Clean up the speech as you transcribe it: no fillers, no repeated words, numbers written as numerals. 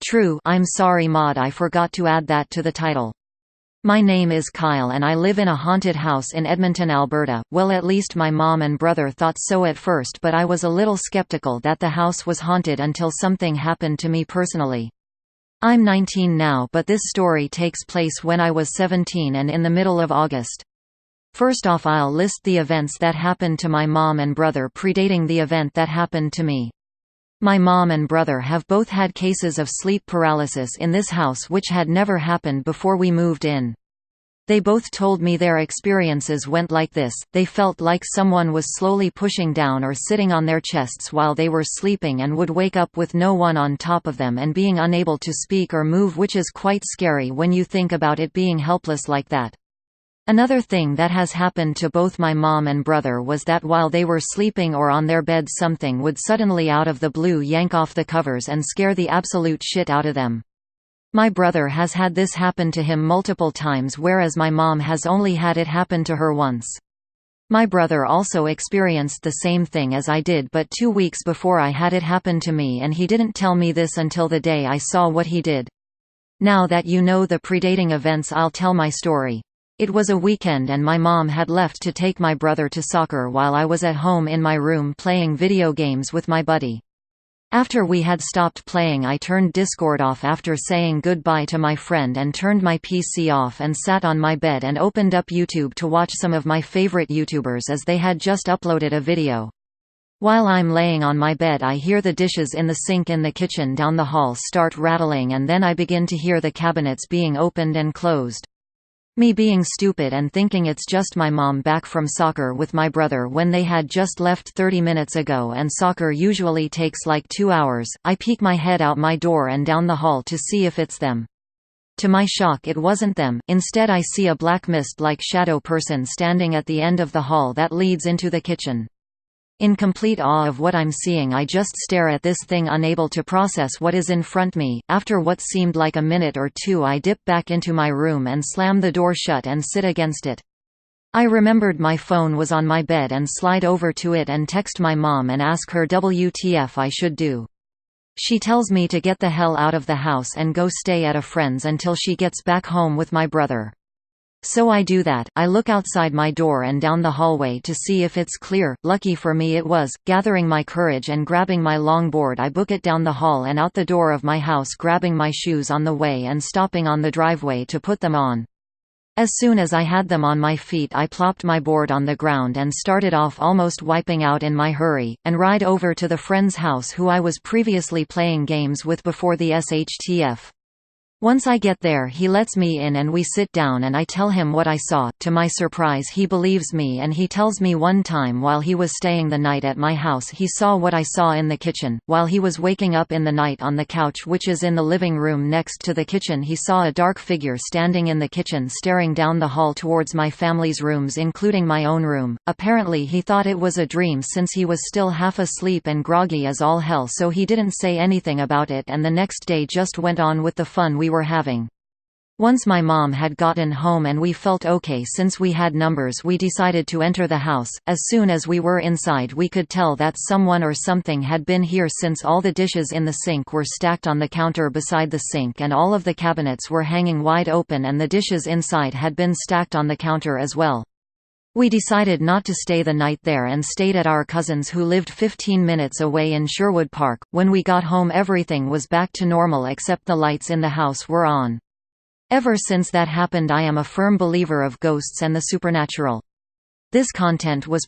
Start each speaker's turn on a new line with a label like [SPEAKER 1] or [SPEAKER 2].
[SPEAKER 1] True, I'm sorry Maud, I forgot to add that to the title. My name is Kyle and I live in a haunted house in Edmonton, Alberta. Well, at least my mom and brother thought so at first, but I was a little skeptical that the house was haunted until something happened to me personally. I'm 19 now, but this story takes place when I was 17 and in the middle of August. First off, I'll list the events that happened to my mom and brother predating the event that happened to me. My mom and brother have both had cases of sleep paralysis in this house, which had never happened before we moved in. They both told me their experiences went like this: they felt like someone was slowly pushing down or sitting on their chests while they were sleeping and would wake up with no one on top of them and being unable to speak or move, which is quite scary when you think about it being helpless like that. Another thing that has happened to both my mom and brother was that while they were sleeping or on their beds, something would suddenly out of the blue yank off the covers and scare the absolute shit out of them. My brother has had this happen to him multiple times, whereas my mom has only had it happen to her once. My brother also experienced the same thing as I did, but 2 weeks before I had it happen to me, and he didn't tell me this until the day I saw what he did. Now that you know the predating events, I'll tell my story. It was a weekend and my mom had left to take my brother to soccer while I was at home in my room playing video games with my buddy. After we had stopped playing, I turned Discord off after saying goodbye to my friend and turned my PC off and sat on my bed and opened up YouTube to watch some of my favorite YouTubers as they had just uploaded a video. While I'm laying on my bed, I hear the dishes in the sink in the kitchen down the hall start rattling, and then I begin to hear the cabinets being opened and closed. Me being stupid and thinking it's just my mom back from soccer with my brother when they had just left 30 minutes ago and soccer usually takes like 2 hours, I peek my head out my door and down the hall to see if it's them. To my shock, it wasn't them. Instead, I see a black mist-like shadow person standing at the end of the hall that leads into the kitchen. In complete awe of what I'm seeing, I just stare at this thing, unable to process what is in front me. After what seemed like a minute or two, I dip back into my room and slam the door shut and sit against it. I remembered my phone was on my bed and slide over to it and text my mom and ask her WTF I should do. She tells me to get the hell out of the house and go stay at a friend's until she gets back home with my brother. So I do that. I look outside my door and down the hallway to see if it's clear. Lucky for me it was. Gathering my courage and grabbing my longboard, I book it down the hall and out the door of my house, grabbing my shoes on the way and stopping on the driveway to put them on. As soon as I had them on my feet, I plopped my board on the ground and started off, almost wiping out in my hurry, and ride over to the friend's house who I was previously playing games with before the SHTF. Once I get there, he lets me in and we sit down and I tell him what I saw. To my surprise, he believes me and he tells me one time while he was staying the night at my house he saw what I saw in the kitchen. While he was waking up in the night on the couch, which is in the living room next to the kitchen, he saw a dark figure standing in the kitchen staring down the hall towards my family's rooms, including my own room. Apparently he thought it was a dream since he was still half asleep and groggy as all hell, so he didn't say anything about it and the next day just went on with the fun we were having. Once my mom had gotten home and we felt okay since we had numbers, we decided to enter the house. As soon as we were inside, we could tell that someone or something had been here since all the dishes in the sink were stacked on the counter beside the sink and all of the cabinets were hanging wide open and the dishes inside had been stacked on the counter as well. We decided not to stay the night there and stayed at our cousin's who lived 15 minutes away in Sherwood Park. When we got home, everything was back to normal except the lights in the house were on. Ever since that happened, I am a firm believer of ghosts and the supernatural. This content was